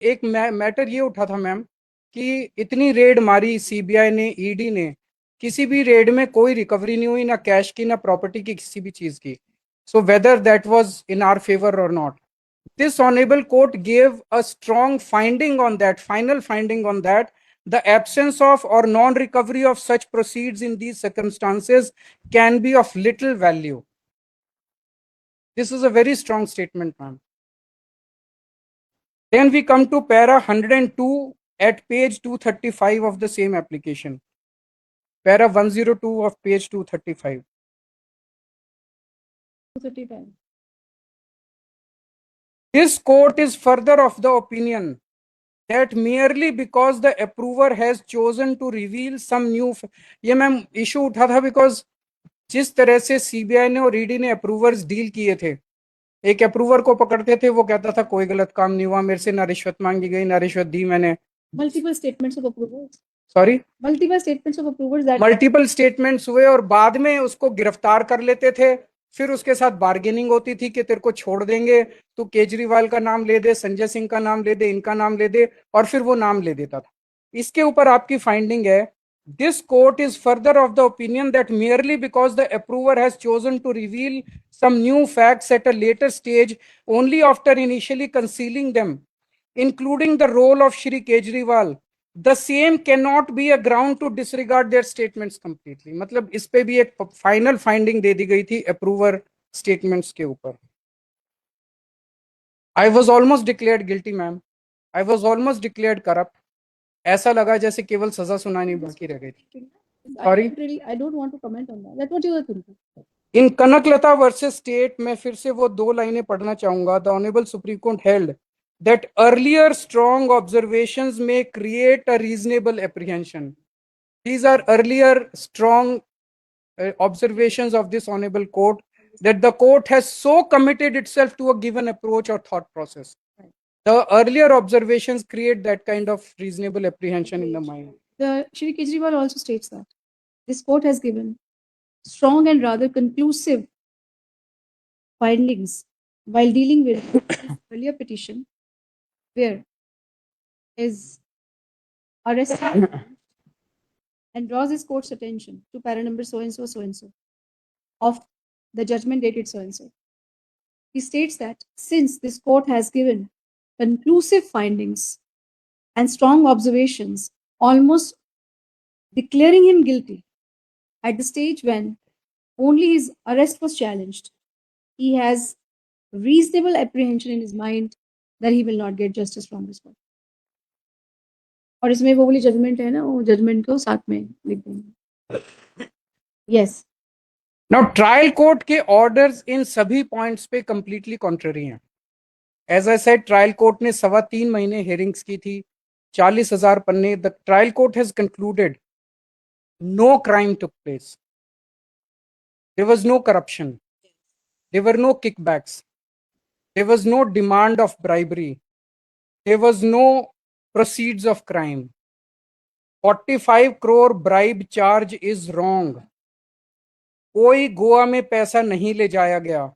एक मैटर ये उठा था मैम कि इतनी रेड मारी सीबीआई ने, ईडी ने, किसी भी रेड में कोई रिकवरी नहीं हुई, ना कैश की ना प्रॉपर्टी की किसी भी चीज की. So whether that was in our favour और not, this honorable court gave a strong finding on that, final finding on that, the absence of or non-recovery of such proceeds in these circumstances can be of little value. This is a very strong statement, ma'am. Then we come to para 102 at page 235 of the same application. Para 102 of page 235. 235. This court is further of the opinion that merely because the approver has chosen to reveal some new, ये ma'am issue उठा था because जिस तरह से CBI ने और ED ने approvers deal किए थे, एक अप्रूवर को पकड़ते थे, वो कहता था कोई गलत काम नहीं हुआ, मेरे से ना रिश्वत मांगी गई ना रिश्वत दी मैंने. Multiple statements of approvals. Sorry, Multiple statements of approvals that multiple statements हुए और बाद में उसको गिरफ्तार कर लेते थे. फिर उसके साथ बार्गेनिंग होती थी कि तेरे को छोड़ देंगे, तू केजरीवाल का नाम ले दे, संजय सिंह का नाम ले दे, इनका नाम ले दे, और फिर वो नाम ले देता था. इसके ऊपर आपकी फाइंडिंग है, this court is further of the opinion that merely because the approver has chosen to reveal some new facts at a later stage only after initially concealing them, including the role of Shri Kejriwal, the same cannot be a ground to disregard their statements completely. मतलब इस पे भी एक final finding दे दी गई थी approver statements के ऊपर. I was almost declared guilty, ma'am. I was almost declared corrupt. ऐसा लगा जैसे केवल सजा सुनानी बाकी रह गई थी. Sorry? I don't want to comment on that. That's what you were thinking. In Kanaklata versus state में फिर से वो दो लाइनें पढ़ना चाहूंगा. The honourable supreme court held that earlier strong observations may create a reasonable apprehension. These are earlier strong observations of this honorable court, that the court has so committed itself to a given approach or thought process. The earlier observations create that kind of reasonable apprehension in the mind. Shri Kejriwal also states that this court has given strong and rather conclusive findings while dealing with his earlier petition, where is arrested and draws his court's attention to para number so and so of the judgment dated so and so. He states that since this court has given conclusive findings and strong observations, almost declaring him guilty at the stage when only his arrest was challenged, he has reasonable apprehension in his mind that he will not get justice from this court. और इसमें वो वाली judgement है ना, वो judgement को साथ में लिख देंगे. यस. Now ट्रायल कोर्ट के ऑर्डर्स इन सभी पॉइंट्स पे कंप्लीटली कॉन्ट्ररी हैं. As I said, trial court ने 3.25 महीने हियरिंग्स की थी, 40,000 पन्ने. The trial court has concluded no crime took place. There was no corruption. There were no kickbacks. There was no demand of bribery. There was no proceeds of crime. 45 crore bribe charge is wrong. कोई गोवा में पैसा नहीं ले जाया गया.